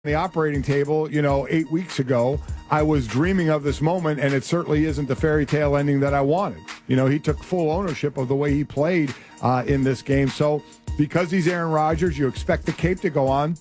the operating table, 8 weeks ago, I was dreaming of this moment, and it certainly isn't the fairy tale ending that I wanted. He took full ownership of the way he played in this game. So because he's Aaron Rodgers, you expect the cape to go on.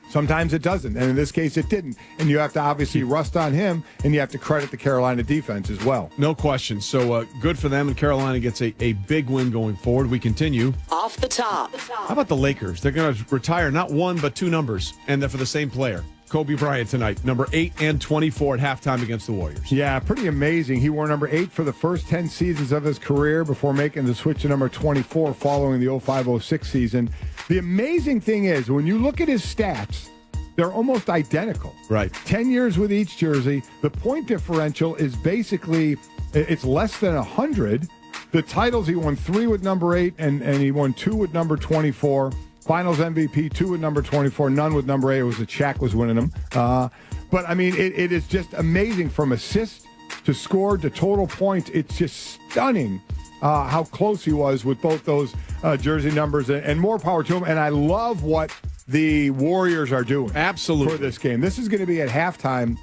Sometimes it doesn't, and in this case it didn't. And you have to obviously rust on him, and you have to credit the Carolina defense as well. No question. So good for them, and Carolina gets a big win going forward. We continue. Off the top. How about the Lakers? They're going to retire not one but two numbers, and they're for the same player. Kobe Bryant tonight, number 8 and 24 at halftime against the Warriors. Yeah, pretty amazing. He wore number 8 for the first 10 seasons of his career before making the switch to number 24 following the 05-06 season. The amazing thing is, when you look at his stats, they're almost identical. Right. 10 years with each jersey. The point differential is basically, it's less than 100. The titles, he won 3 with number 8, and he won 2 with number 24. Finals MVP, 2 with number 24, none with number 8. It was that Shaq was winning them. But, I mean, it is just amazing from assist to score to total points. It's just stunning how close he was with both those jersey numbers, and more power to him. And I love what the Warriors are doing. Absolutely. For this game. This is going to be at halftime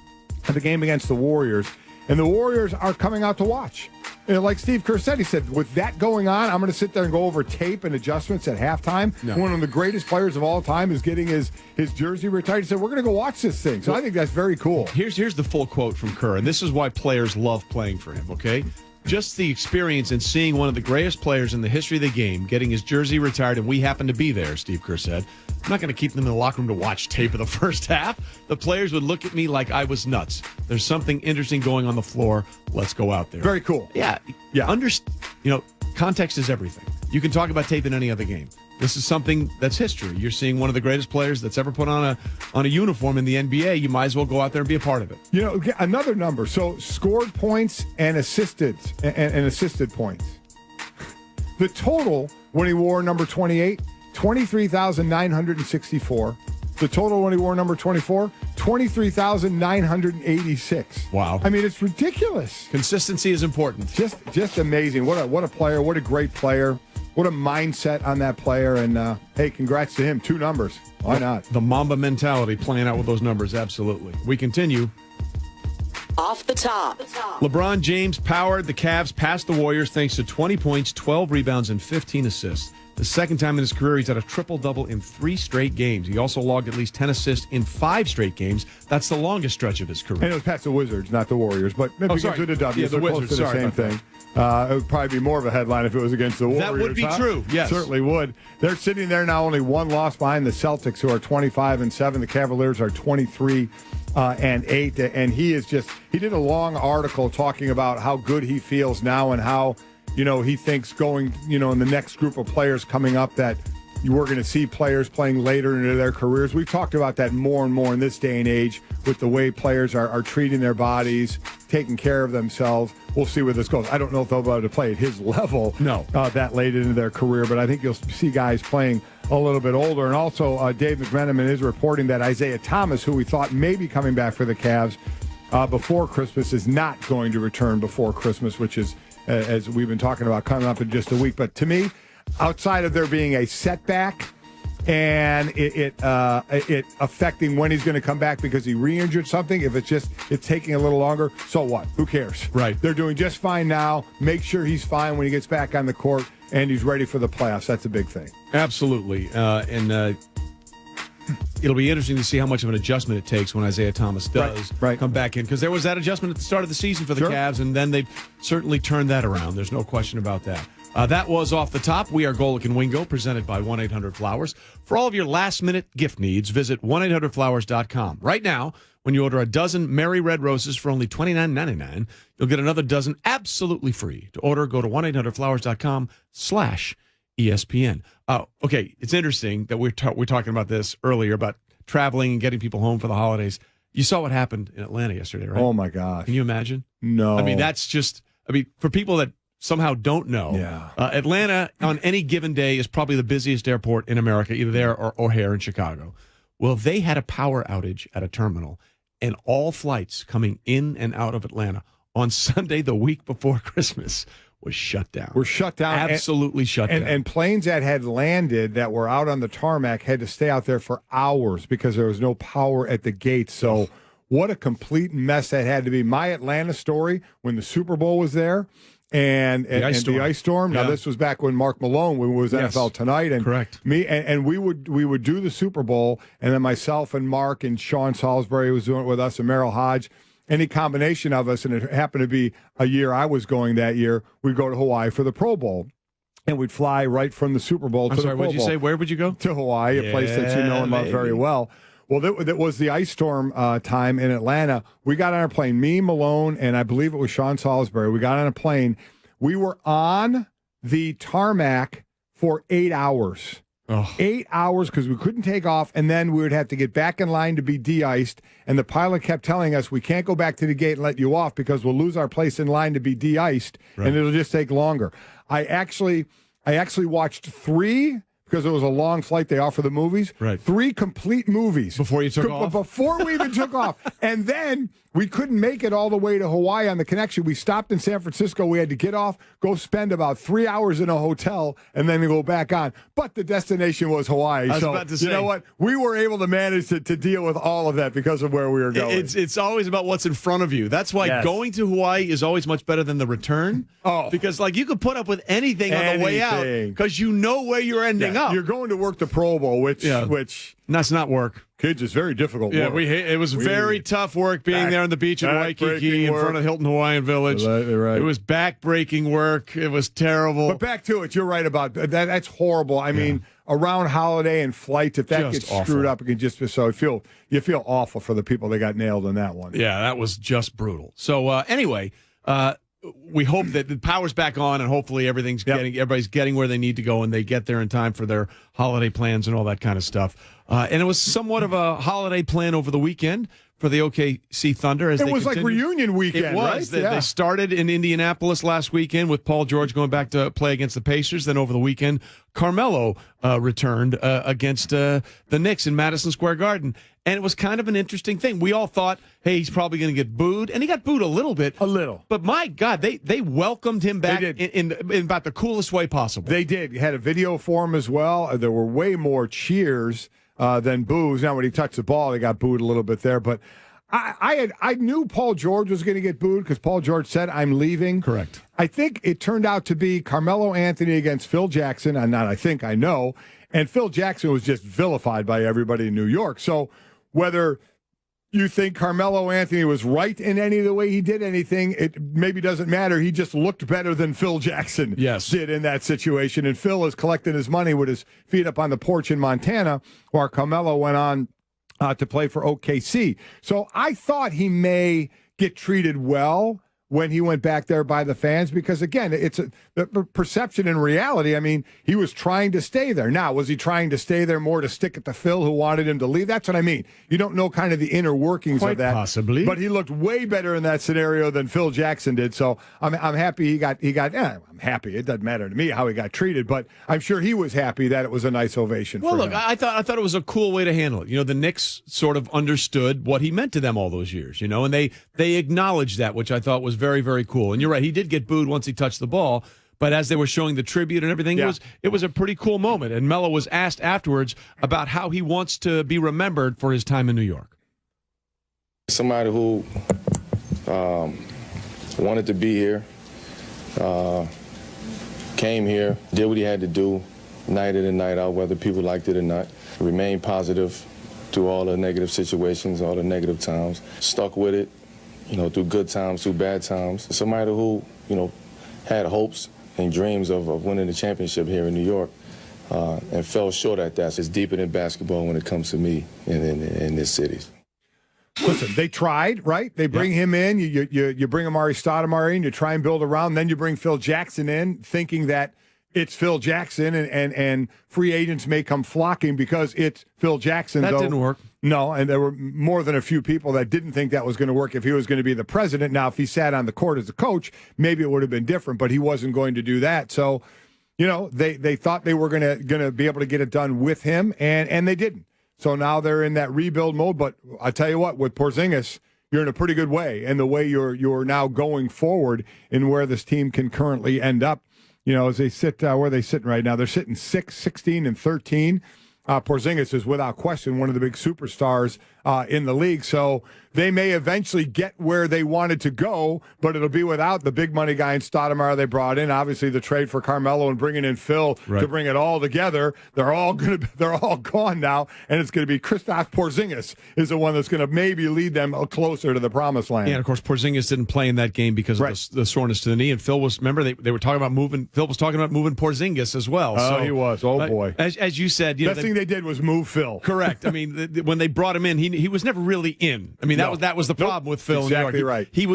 of the game against the Warriors. And the Warriors are coming out to watch. Like Steve Kerr said, he said, with that going on, I'm going to sit there and go over tape and adjustments at halftime. No. One of the greatest players of all time is getting his jersey retired. He said, we're going to go watch this thing. So I think that's very cool. Here's the full quote from Kerr, and this is why players love playing for him, okay? Just the experience in seeing one of the greatest players in the history of the game getting his jersey retired, and we happen to be there, Steve Kerr said. I'm not going to keep them in the locker room to watch tape of the first half. The players would look at me like I was nuts. There's something interesting going on the floor. Let's go out there. Very cool. Yeah. Context is everything. You can talk about tape in any other game. This is something that's history. You're seeing one of the greatest players that's ever put on a uniform in the NBA. You might as well go out there and be a part of it. Another number. So scored points and assisted points. The total when he wore number 28, 23,964. The total when he wore number 24, 23,986. Wow. I mean, it's ridiculous. Consistency is important. Just amazing. What a player. What a great player. What a mindset on that player. And, hey, congrats to him. 2 numbers. Why not? The Mamba mentality playing out with those numbers. Absolutely. We continue. Off the top. LeBron James powered the Cavs past the Warriors thanks to 20 points, 12 rebounds, and 15 assists. The second time in his career he's had a triple-double in 3 straight games. He also logged at least 10 assists in 5 straight games. That's the longest stretch of his career. And it was past the Wizards, not the Warriors. But maybe because of the W, yeah, the Wizards, close to the same thing. It would probably be more of a headline if it was against the Warriors. That would be true, yes. Certainly would. They're sitting there now, only 1 loss behind the Celtics, who are 25-7. The Cavaliers are 23-8. And he did a long article talking about how good he feels now and how, he thinks going, in the next group of players coming up that we're going to see players playing later into their careers. We've talked about that more and more in this day and age with the way players are treating their bodies, taking care of themselves. We'll see where this goes. I don't know if they'll be able to play at his level that late into their career, but I think you'll see guys playing a little bit older. And also, Dave McMenamin is reporting that Isaiah Thomas, who we thought may be coming back for the Cavs before Christmas, is not going to return before Christmas, which is, as we've been talking about, coming up in just a week. But to me, outside of there being a setback and it affecting when he's going to come back because he re-injured something, if it's taking a little longer, so what? Who cares? Right. They're doing just fine now. Make sure he's fine when he gets back on the court and he's ready for the playoffs. That's a big thing. Absolutely. And it'll be interesting to see how much of an adjustment it takes when Isaiah Thomas does come back in, because there was that adjustment at the start of the season for the Cavs, and then they've certainly turned that around. There's no question about that. That was Off the Top. We are Golic and Wingo, presented by 1-800-Flowers. For all of your last-minute gift needs, visit 1-800-Flowers.com. Right now, when you order a dozen Mary Red Roses for only $29.99, you'll get another dozen absolutely free. To order, go to 1-800-Flowers.com/ESPN. Okay, it's interesting that we're talking about this earlier, about traveling and getting people home for the holidays. You saw what happened in Atlanta yesterday, right? Oh, my gosh. Can you imagine? No. I mean, that's just, for people that somehow don't know, Atlanta on any given day is probably the busiest airport in America, either there or O'Hare in Chicago. Well, they had a power outage at a terminal, and all flights coming in and out of Atlanta on Sunday, the week before Christmas, was shut down. Were shut down. Absolutely shut down. And planes that had landed that were out on the tarmac had to stay out there for hours because there was no power at the gates. So what a complete mess that had to be. My Atlanta story when the Super Bowl was there and the ice storm. Now, this was back when Mark Malone was NFL Tonight. And correct. We would do the Super Bowl, and then myself and Mark and Sean Salisbury was doing it with us and Merrill Hodge. Any combination of us, and it happened to be a year I was going that year, we'd go to Hawaii for the Pro Bowl. And we'd fly right from the Super Bowl to the Pro Bowl. What did you say? Where would you go? To Hawaii, a place that you know and love very well. Well, that was the ice storm time in Atlanta. We got on a plane, me, Malone, and I believe it was Sean Salisbury. We got on a plane. We were on the tarmac for 8 hours. 8 hours because we couldn't take off, and then we would have to get back in line to be de-iced. And the pilot kept telling us, we can't go back to the gate and let you off because we'll lose our place in line to be de-iced, and it'll just take longer. I actually watched 3, because it was a long flight they offer the movies, 3 complete movies. Before you took off? Before we even took off. And then we couldn't make it all the way to Hawaii on the connection. We stopped in San Francisco. We had to get off, go spend about 3 hours in a hotel, and then go back on. But the destination was Hawaii. You know what? We were able to manage to deal with all of that because of where we were going. It's always about what's in front of you. That's why going to Hawaii is always much better than the return. Because you could put up with anything on the way out because you know where you're ending up. You're going to work the Pro Bowl, which that's not work. Kids, it's very difficult work. It was very tough work being there on the beach in Waikiki in front of Hilton Hawaiian Village. Right. It was back-breaking work. It was terrible. But back to it, you're right about that. That's horrible. I mean, around holiday and flights, if that gets screwed up, it can just be so. You feel awful for the people that got nailed in that one. Yeah, that was just brutal. So anyway, we hope that the power's back on, and hopefully everybody's getting where they need to go, and they get there in time for their holiday plans and all that kind of stuff. And it was somewhat of a holiday plan over the weekend for the OKC Thunder. It was like reunion weekend, It was. Right? They started in Indianapolis last weekend with Paul George going back to play against the Pacers. Then over the weekend, Carmelo returned against the Knicks in Madison Square Garden. And it was kind of an interesting thing. We all thought, hey, he's probably going to get booed. And he got booed a little bit. A little. But my God, they welcomed him back in about the coolest way possible. They did. You had a video for him as well. There were way more cheers than boos. Now, when he touched the ball, they got booed a little bit there. But I knew Paul George was going to get booed because Paul George said, I'm leaving. Correct. I think it turned out to be Carmelo Anthony against Phil Jackson. I know. And Phil Jackson was just vilified by everybody in New York. So whether you think Carmelo Anthony was right in any of the way he did anything, it maybe doesn't matter. He just looked better than Phil Jackson did in that situation. And Phil is collecting his money with his feet up on the porch in Montana, while Carmelo went on to play for OKC. So I thought he may get treated well when he went back there by the fans, because, again, it's the perception and reality. I mean, he was trying to stay there. Now, was he trying to stay there more to stick it to Phil, who wanted him to leave? That's what I mean. You don't know kind of the inner workings of that. Possibly. But he looked way better in that scenario than Phil Jackson did. So I'm happy he got. I'm happy. It doesn't matter to me how he got treated, but I'm sure he was happy that it was a nice ovation for him. I thought it was a cool way to handle it. The Knicks sort of understood what he meant to them all those years, and they acknowledged that, which I thought was very, very cool. And you're right, he did get booed once he touched the ball, but as they were showing the tribute and everything, it was a pretty cool moment. And Melo was asked afterwards about how he wants to be remembered for his time in New York. Somebody who wanted to be here, came here, did what he had to do, night in and night out, whether people liked it or not. Remained positive through all the negative situations, all the negative times. Stuck with it, through good times, through bad times. Somebody who, had hopes and dreams of winning the championship here in New York and fell short at that. It's deeper than basketball when it comes to me in this city. Listen, they tried, right? They bring him in. You bring Amari Stoudemire in. You try and build around. Then you bring Phil Jackson in, thinking that it's Phil Jackson, and free agents may come flocking because it's Phil Jackson. That didn't work. No, and there were more than a few people that didn't think that was going to work if he was going to be the president. Now, if he sat on the court as a coach, maybe it would have been different, but he wasn't going to do that. So, they thought they were going to be able to get it done with him, and they didn't. So now they're in that rebuild mode. But I tell you what, with Porzingis, you're in a pretty good way, and the way you're now going forward in where this team can currently end up. As they sit where are they sitting right now? They're sitting 6, 16, and 13. Porzingis is without question one of the big superstars in the league. So they may eventually get where they wanted to go, but it'll be without the big money guy in Stoudemire they brought in. Obviously, the trade for Carmelo and bringing in Phil to bring it all together. They're all gone now, and it's going to be Kristaps Porzingis is the one that's going to maybe lead them closer to the promised land. Yeah, and of course, Porzingis didn't play in that game because of the soreness to the knee. And Phil was, remember, they were talking about moving. Phil was talking about moving Porzingis as well. Oh, he was. Oh, boy. As you said, best thing they did was move Phil. Correct. I mean, when they brought him in, he was never really in. I mean, that was the problem with Phil. Exactly right. He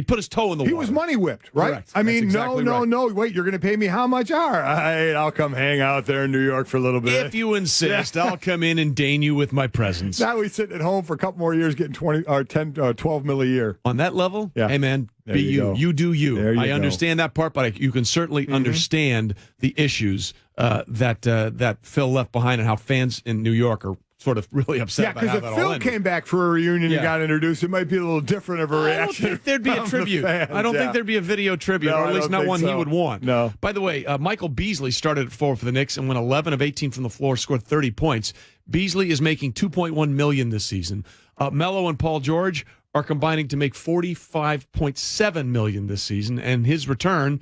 put his toe in the water. He was money whipped, right? Correct. I mean, exactly no. Wait, you're going to pay me how much? All right, I'll come hang out there in New York for a little bit. If you insist, I'll come in and deign you with my presence. Now he's sitting at home for a couple more years, getting 12 mil a year. On that level, yeah. Hey man, there be you. You do you. I understand that part, but you can certainly understand the issues that Phil left behind and how fans in New York are sort of really upset about how that all ended. Yeah, because if Phil came back for a reunion and got introduced, it might be a little different of a reaction. I don't think there'd be a tribute. I don't think there'd be a video tribute, or at least not one he would want. No. By the way, Michael Beasley started at 4 for the Knicks and went 11 of 18 from the floor, scored 30 points. Beasley is making $2.1 million this season. Melo and Paul George are combining to make $45.7 million this season, and his return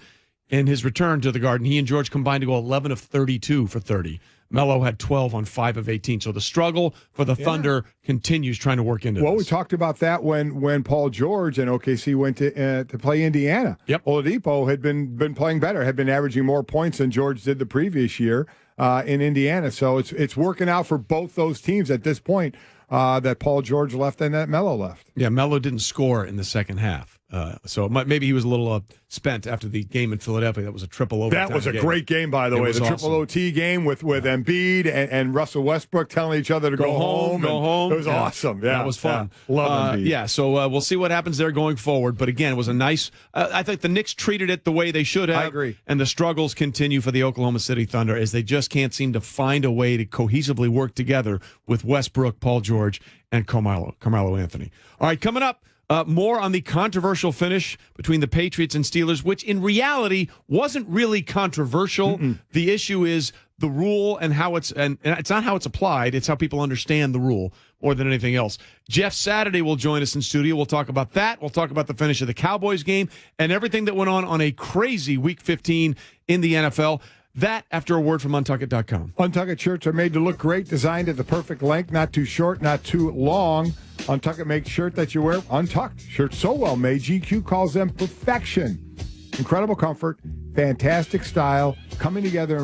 to the Garden, he and George combined to go 11 of 32 for 30. Melo had 12 on 5 of 18. So the struggle for the Thunder continues trying to work into this. Well, we talked about that when Paul George and OKC went to play Indiana. Yep. Oladipo had been playing better, had been averaging more points than George did the previous year in Indiana. So it's working out for both those teams at this point that Paul George left and that Melo left. Yeah, Melo didn't score in the second half. So maybe he was a little spent after the game in Philadelphia. That was a triple overtime. That was a great game, by the way. The triple OT game with Embiid and Russell Westbrook telling each other to go home. Go home. It was awesome. Yeah, that was fun. Yeah. Love Embiid. Yeah, so we'll see what happens there going forward. But again, it was a nice. I think the Knicks treated it the way they should have. I agree. And the struggles continue for the Oklahoma City Thunder as they just can't seem to find a way to cohesively work together with Westbrook, Paul George, and Carmelo Anthony. All right, coming up. More on the controversial finish between the Patriots and Steelers, which in reality wasn't really controversial. The issue is the rule and how it's not how it's applied. It's how people understand the rule more than anything else. Jeff Saturday will join us in studio. We'll talk about that. We'll talk about the finish of the Cowboys game and everything that went on a crazy Week 15 in the NFL. That after a word from Untuckit.com. Untuckit shirts are made to look great, designed at the perfect length, not too short, not too long. Untuckit makes shirt that you wear untucked. Shirts so well made, GQ calls them perfection. Incredible comfort, fantastic style, coming together in